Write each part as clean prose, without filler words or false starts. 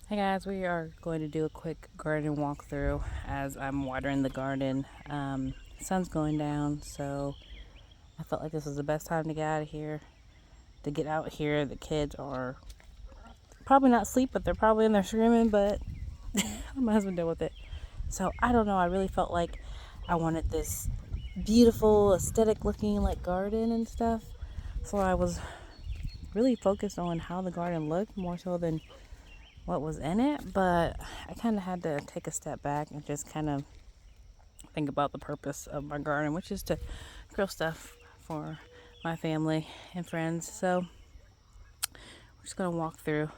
Hey guys, we are going to do a quick garden walkthrough as I'm watering the garden. Sun's going down, so I felt like this was the best time to get out of here. To get out here, the kids are probably not asleep, but they're probably in there screaming, but my husband deal with it. So I don't know, I really felt like I wanted this beautiful, aesthetic looking like garden and stuff. So I was really focused on how the garden looked more so than what was in it, but I kind of had to take a step back and just kind of think about the purpose of my garden, which is to grow stuff for my family and friends. So we're just gonna walk through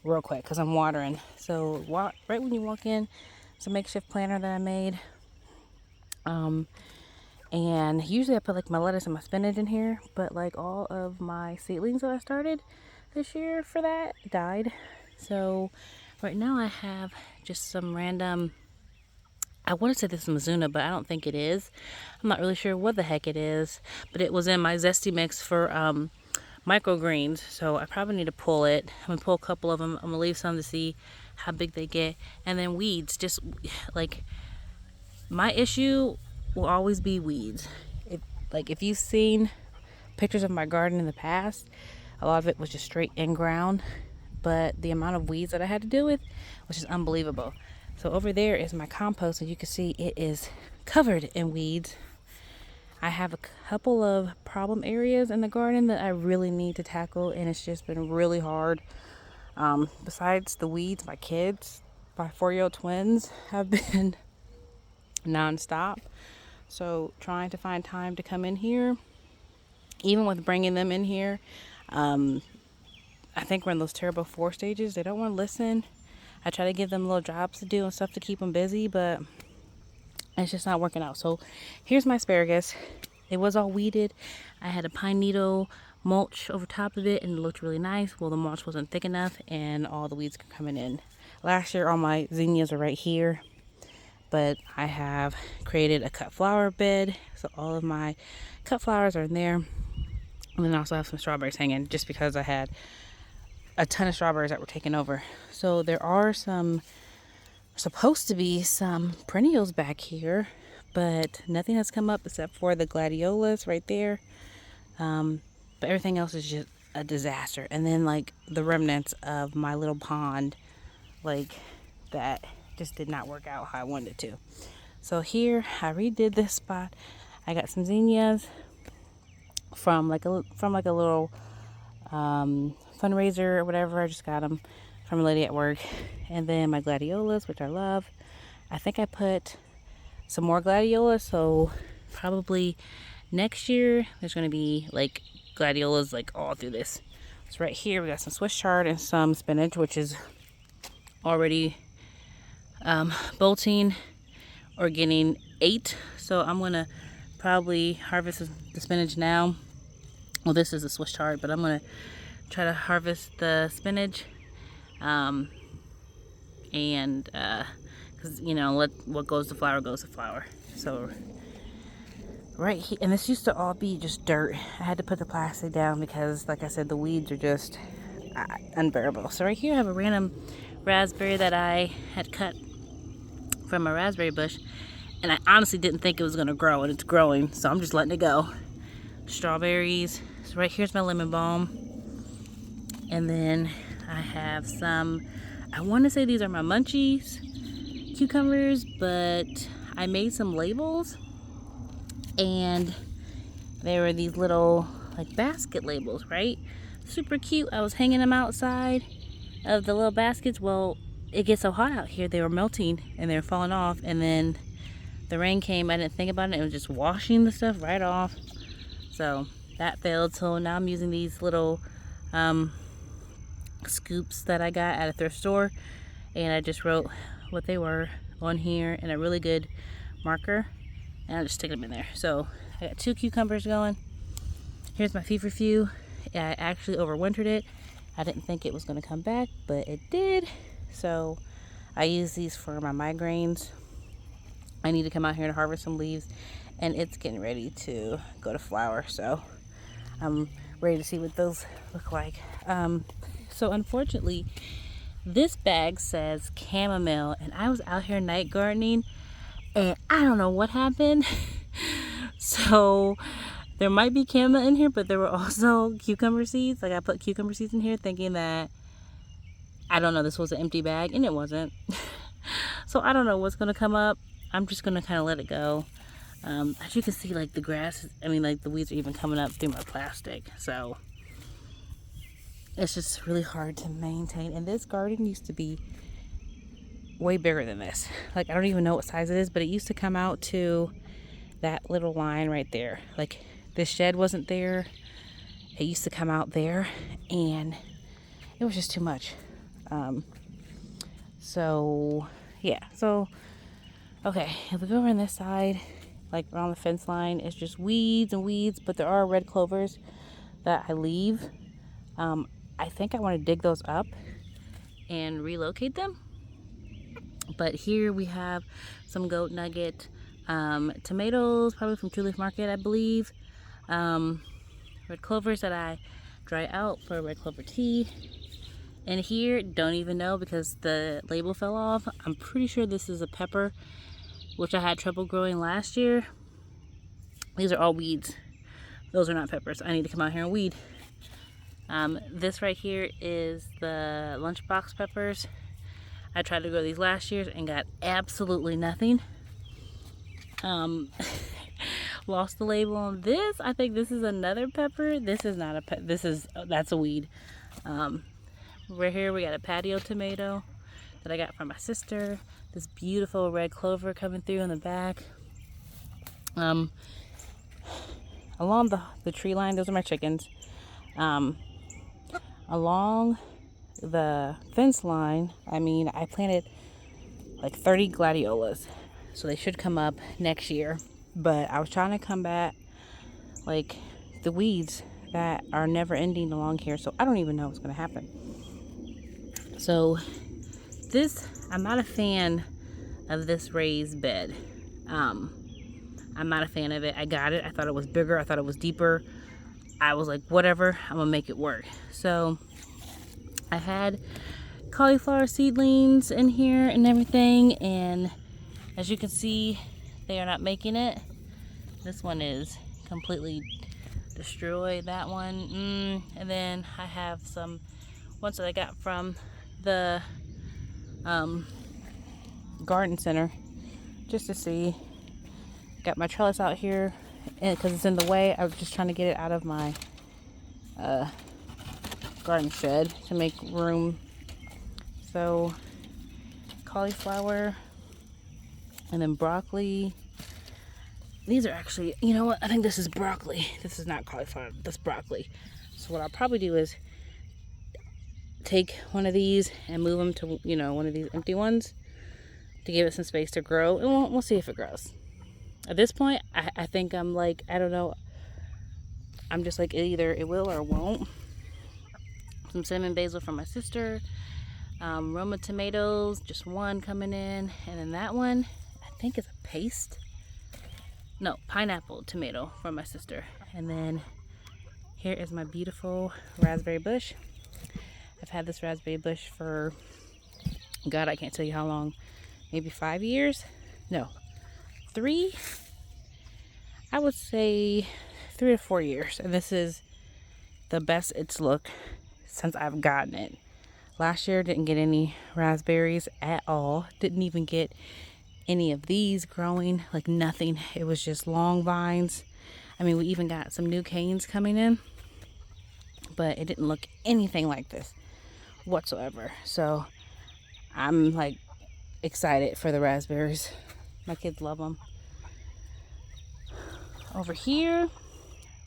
real quick because I'm watering. So right when you walk in, it's a makeshift planter that I made. And usually I put like my lettuce and my spinach in here, but like all of my seedlings that I started this year for that died. So right now I have just some random, I want to say this is Mizuna, but I don't think it is. I'm not really sure what the heck it is, but it was in my zesty mix for microgreens, so I probably need to pull it. I'm gonna pull a couple of them. I'm gonna leave some to see how big they get, and then weeds. Just like my issue will always be weeds. If you've seen pictures of my garden in the past, a lot of it was just straight in ground, but the amount of weeds that I had to deal with was just unbelievable. So over there is my compost, and you can see it is covered in weeds. I have a couple of problem areas in the garden that I really need to tackle, and it's just been really hard. Besides the weeds, my kids, my 4-year-old twins, have been nonstop. So trying to find time to come in here, even with bringing them in here, I think we're in those terrible 4 stages. They don't want to listen. I try to give them little jobs to do and stuff to keep them busy, but it's just not working out. So here's my asparagus. It was all weeded. I had a pine needle mulch over top of it, and it looked really nice. Well, the mulch wasn't thick enough, and all the weeds are coming in. Last year, all my zinnias are right here, but I have created a cut flower bed, so all of my cut flowers are in there. And then I also have some strawberries hanging, just because I had a ton of strawberries that were taken over. So there are supposed to be some perennials back here, but nothing has come up except for the gladiolas right there. But everything else is just a disaster. And then like the remnants of my little pond, like that just did not work out how I wanted it to. So here I redid this spot. I got some zinnias from like a little fundraiser or whatever. I just got them from a lady at work. And then my gladiolas, which I love. I think I put some more gladiolas, so probably next year there's going to be like gladiolas like all through this. So right here we got some Swiss chard and some spinach, which is already bolting or getting 8. So I'm going to probably harvest the spinach now. Well, this is a Swiss chard, but I'm going to try to harvest the spinach. Because let what goes to flower goes to flower. So right here, and this used to all be just dirt. I had to put the plastic down because, like I said, the weeds are just unbearable. So right here I have a random raspberry that I had cut from a raspberry bush, and I honestly didn't think it was going to grow, and it's growing, so I'm just letting it go. Strawberries. So right here's my lemon balm, and then I have some, I want to say these are my munchies cucumbers, but I made some labels, and they were these little like basket labels, right? Super cute. I was hanging them outside of the little baskets. Well, it gets so hot out here, they were melting and they were falling off, and then the rain came. I didn't think about it. It was just washing the stuff right off. So that failed. So now I'm using these little scoops that I got at a thrift store, and I just wrote what they were on here in a really good marker, and I'll just stick them in there. So I got 2 cucumbers going. Here's my feverfew. I actually overwintered it. I didn't think it was going to come back, but it did. So I use these for my migraines. I need to come out here and harvest some leaves, and it's getting ready to go to flower, so I'm ready to see what those look like. So unfortunately, This bag says chamomile, and I was out here night gardening, and I don't know what happened. So there might be chamomile in here, but there were also cucumber seeds. Like I put cucumber seeds in here thinking that, I don't know, this was an empty bag, and it wasn't. So I don't know what's gonna come up. I'm just gonna kind of let it go. As you can see, like the grass, like the weeds are even coming up through my plastic. So it's just really hard to maintain. And this garden used to be way bigger than this. Like I don't even know what size it is, but it used to come out to that little line right there. Like this shed wasn't there. It used to come out there, and it was just too much. So yeah, so okay, if we go around this side, like around the fence line, it's just weeds and weeds, but there are red clovers that I leave. I think I want to dig those up and relocate them. But here we have some goat nugget, tomatoes, probably from True Leaf Market, I believe. Red clovers that I dry out for red clover tea. And here, don't even know because the label fell off. I'm pretty sure this is a pepper, which I had trouble growing last year. These are all weeds. Those are not peppers. I need to come out here and weed. This right here is the lunchbox peppers. I tried to grow these last year and got absolutely nothing. Lost the label on this. I think this is another pepper. This is not a that's a weed. Right here we got a patio tomato that I got from my sister. This beautiful red clover coming through in the back. Along the tree line, those are my chickens. Along the fence line, I planted like 30 gladiolas, so they should come up next year. But I was trying to combat like the weeds that are never ending along here, so I don't even know what's going to happen. So this, I'm not a fan of this raised bed. I'm not a fan of it. I got it. I thought it was bigger. I thought it was deeper. I was like, whatever, I'm gonna make it work. So I had cauliflower seedlings in here and everything, and as you can see, they are not making it. This one is completely destroyed, that one. And then I have some ones that I got from the garden center just to see. Got my trellis out here because it's in the way. I was just trying to get it out of my garden shed to make room. So cauliflower and then broccoli. These are actually, you know what, I think this is broccoli. This is not cauliflower, that's broccoli. So what I'll probably do is take one of these and move them to, one of these empty ones to give it some space to grow, and we'll see if it grows. At this point, I think I'm like, I don't know, I'm just like, either it will or it won't. Some cinnamon basil from my sister, Roma tomatoes, just one coming in, and then that one, I think is a paste. No, pineapple tomato from my sister. And then here is my beautiful raspberry bush. I've had this raspberry bush for, God, I can't tell you how long, maybe 5 years? No, 3? I would say 3 to 4 years. And this is the best it's looked since I've gotten it. Last year, didn't get any raspberries at all. Didn't even get any of these growing, like nothing. It was just long vines. We even got some new canes coming in, but it didn't look anything like this whatsoever. So I'm like excited for the raspberries. My kids love them. Over here,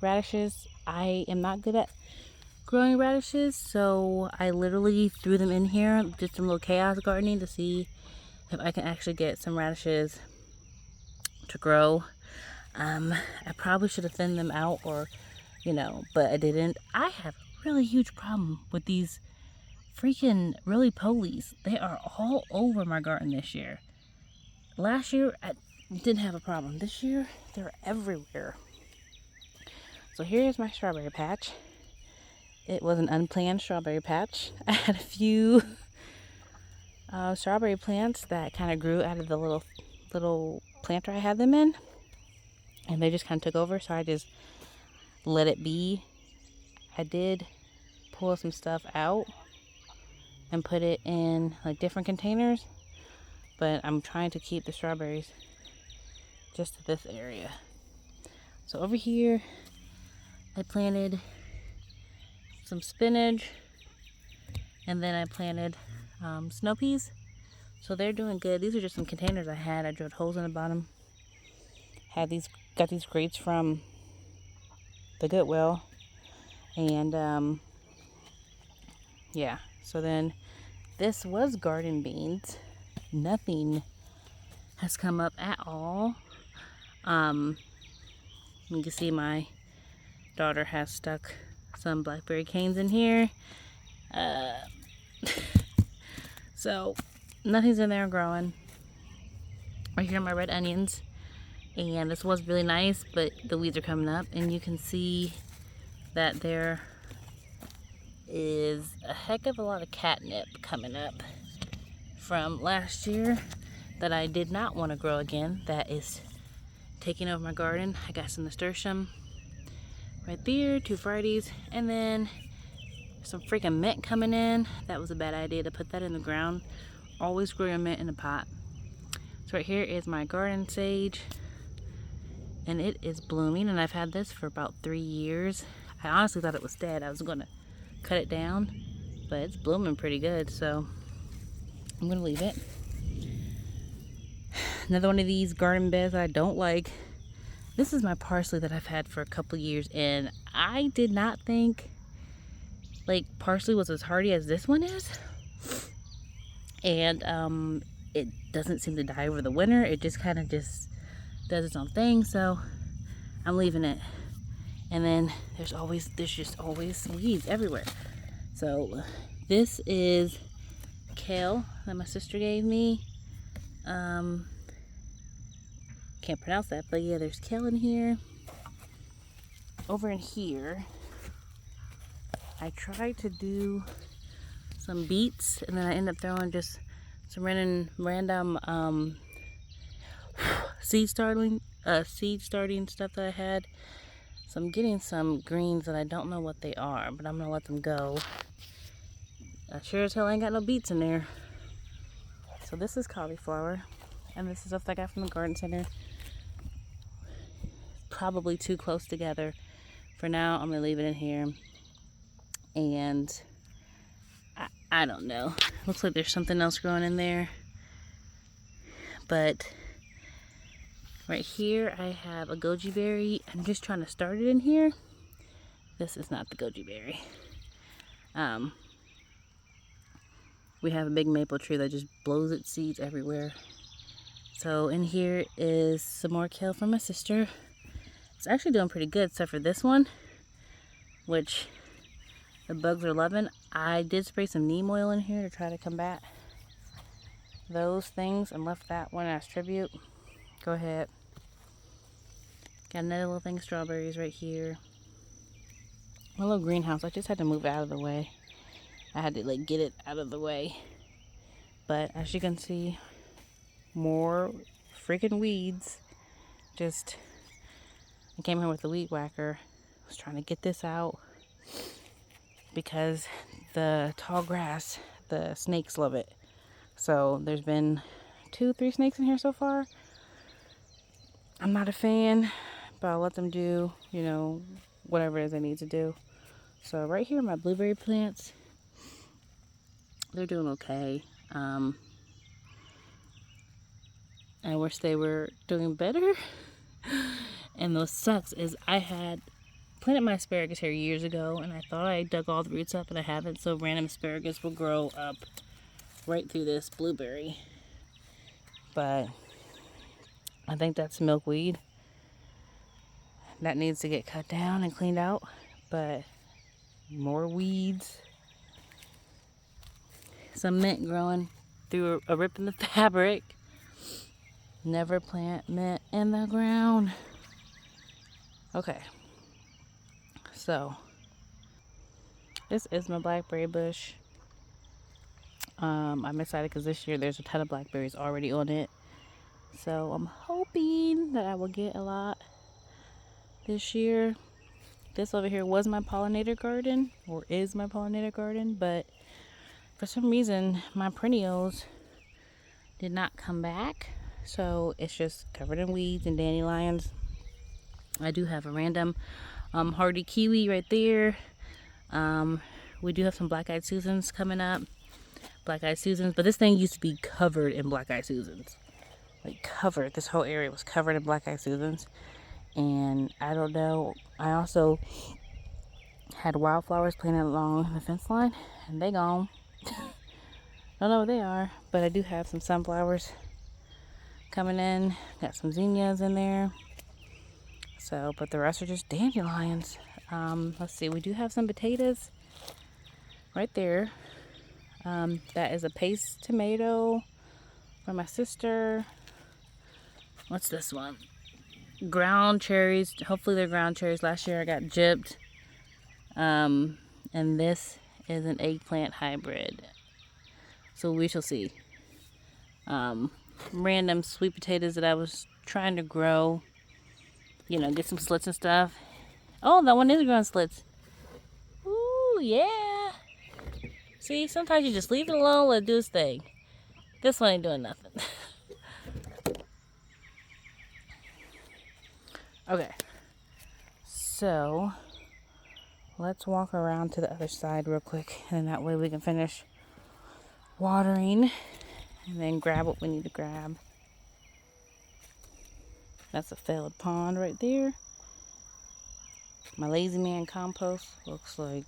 radishes. I am not good at growing radishes, so I literally threw them in here, did some little chaos gardening to see if I can actually get some radishes to grow. I probably should have thinned them out, or but I didn't. I have a really huge problem with these freaking roly-polies. They are all over my garden this year. Last year I didn't have a problem. This year they're everywhere. So here's my strawberry patch. It was an unplanned strawberry patch. I had a few strawberry plants that kind of grew out of the little planter I had them in, and they just kind of took over, so I just let it be. I did pull some stuff out and put it in like different containers, but I'm trying to keep the strawberries just to this area. So over here I planted some spinach, and then I planted snow peas. So they're doing good. These are just some containers I had. I drilled holes in the bottom. Got these grates from the Goodwill, and yeah. So then this was garden beans. Nothing has come up at all. You can see my daughter has stuck some blackberry canes in here. So nothing's in there growing. Right here are my red onions, and this was really nice, but the weeds are coming up, and you can see that there is a heck of a lot of catnip coming up from last year that I did not want to grow again. That is taking over my garden. I got some nasturtium right there, 2 varieties, and then some freaking mint coming in. That was a bad idea to put that in the ground. Always grow your mint in a pot. So right here is my garden sage, and it is blooming, and I've had this for about 3 years. I honestly thought it was dead. I was going to cut it down, but it's blooming pretty good, so I'm going to leave it. Another one of these garden beds I don't like. This is my parsley that I've had for a couple years, and I did not think like parsley was as hardy as this one is. And it doesn't seem to die over the winter. It just kind of just does its own thing, so I'm leaving it. And then there's just always weeds everywhere. So this is kale that my sister gave me. Can't pronounce that, but yeah, there's kale in here. Over in here, I tried to do some beets, and then I ended up throwing just some random seed starting stuff that I had. So I'm getting some greens that I don't know what they are, but I'm gonna let them go. I sure as hell ain't got no beets in there. So this is cauliflower, and this is stuff I got from the garden center. Probably too close together. For now, I'm gonna leave it in here. And I don't know. Looks like there's something else growing in there. But right here I have a goji berry. I'm just trying to start it in here. This is not the goji berry. We have a big maple tree that just blows its seeds everywhere. So in here is some more kale from my sister. It's actually doing pretty good except for this one, which the bugs are loving. I did spray some neem oil in here to try to combat those things and left that one as tribute. Go ahead. Got another little thing of strawberries right here. My little greenhouse, I just had to move it out of the way. I had to like get it out of the way. But as you can see, more freaking weeds. I came here with the weed whacker. I was trying to get this out because the tall grass, the snakes love it. So there's been 2-3 snakes in here so far. I'm not a fan, but I'll let them do, whatever it is they need to do. So right here, my blueberry plants, they're doing okay. I wish they were doing better. And what sucks is I had planted my asparagus here years ago, and I thought I dug all the roots up, but I haven't. So random asparagus will grow up right through this blueberry. But I think that's milkweed. That needs to get cut down and cleaned out. But more weeds. Some mint growing through a rip in the fabric. Never plant mint in the ground. Okay. So this is my blackberry bush. I'm excited because this year there's a ton of blackberries already on it. So I'm hoping that I will get a lot this year. This over here was my pollinator garden, or is my pollinator garden, but for some reason my perennials did not come back. So it's just covered in weeds and dandelions. I do have a random hardy kiwi right there. We do have some black-eyed Susans coming up. Black-eyed Susans, but this thing used to be covered in black-eyed Susans. Like covered, this whole area was covered in black-eyed Susans. And I don't know, I also had wildflowers planted along the fence line, and they gone. Don't know what they are, but I do have some sunflowers coming in. Got some zinnias in there. So, but the rest are just dandelions. Let's see, we do have some potatoes right there. That is a paste tomato from my sister. What's this one? Ground cherries. Hopefully they're ground cherries. Last year I got gypped. And this is an eggplant hybrid. So we shall see. Random sweet potatoes that I was trying to grow. You know, get some slits and stuff. Oh, that one is growing slits. Ooh, yeah. See, sometimes you just leave it alone, let it do its thing. This one ain't doing nothing. Okay. So, let's walk around to the other side real quick. And that way we can finish watering. And then grab what we need to grab. That's a failed pond right there. My lazy man compost looks like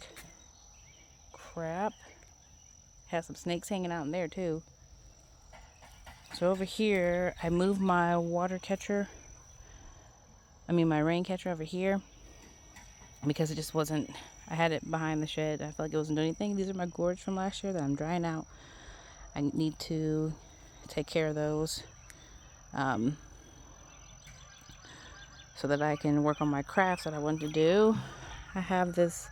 crap. Has some snakes hanging out in there too. So over here, I moved my my rain catcher over here because it just wasn't, I had it behind the shed. I felt like it wasn't doing anything. These are my gourds from last year that I'm drying out. I need to take care of those so that I can work on my crafts that I want to do. I have this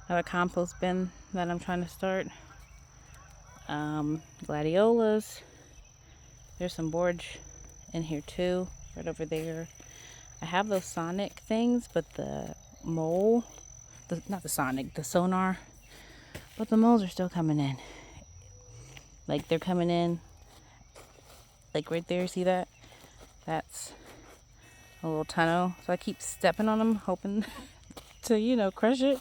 other compost bin that I'm trying to start. Gladiolas. There's some borage in here too, right over there. I have those sonic things, but the mole, the sonar, but the moles are still coming in. Like they're coming in, like right there, see that? That's a little tunnel. So I keep stepping on them, hoping to, crush it,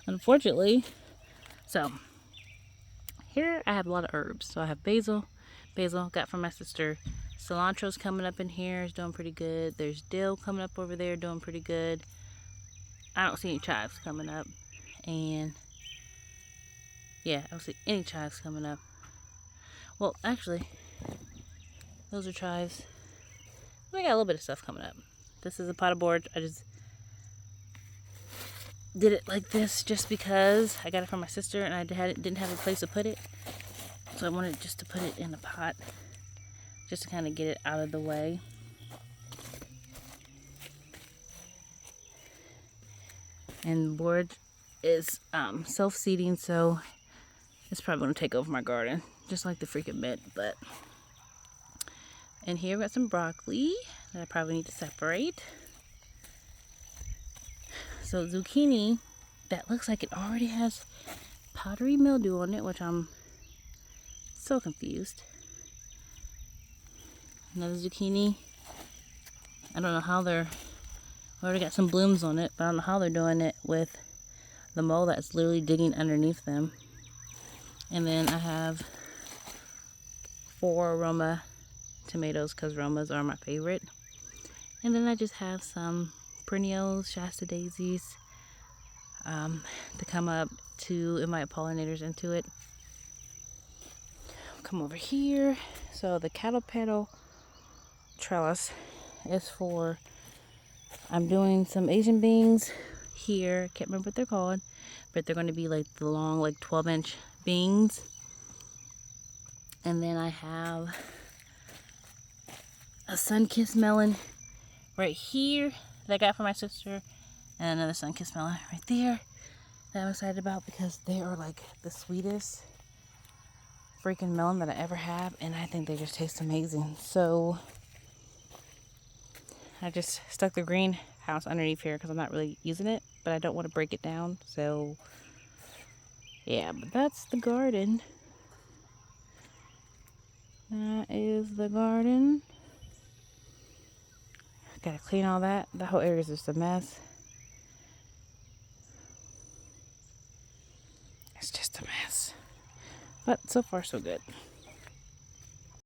unfortunately. So here I have a lot of herbs. So I have basil got from my sister. Cilantro's coming up in here, is doing pretty good. There's dill coming up over there, doing pretty good. I don't see any chives coming up. And yeah, I don't see any chives coming up. Well, actually, those are chives. We got a little bit of stuff coming up. This is a pot of borage. I just did it like this just because I got it from my sister and I didn't have a place to put it. So I wanted just to put it in a pot just to kind of get it out of the way. And borage is self-seeding, so it's probably going to take over my garden, just like the freaking mint. But and here we got some broccoli that I probably need to separate. So zucchini, that looks like it already has powdery mildew on it, which I'm so confused. Another zucchini. I don't know how we already got some blooms on it, but I don't know how they're doing it with the mold that's literally digging underneath them. And then I have 4 Roma tomatoes because Romas are my favorite. And then I just have some perennials, Shasta daisies, to come up to invite pollinators into it. Come over here. So the cattle pedal trellis is for, I'm doing some Asian beans here. Can't remember what they're called, but they're going to be like the long, like 12-inch beans. And then I have a sun-kissed melon right here that I got from my sister, and another sun-kissed melon right there that I'm excited about because they are like the sweetest. freaking melon that I ever have, and I think they just taste amazing. So I just stuck the greenhouse underneath here because I'm not really using it, but I don't want to break it down. So yeah, but that's the garden. That is the garden. Gotta clean all that. The whole area is just a mess. It's just a mess. But so far, so good.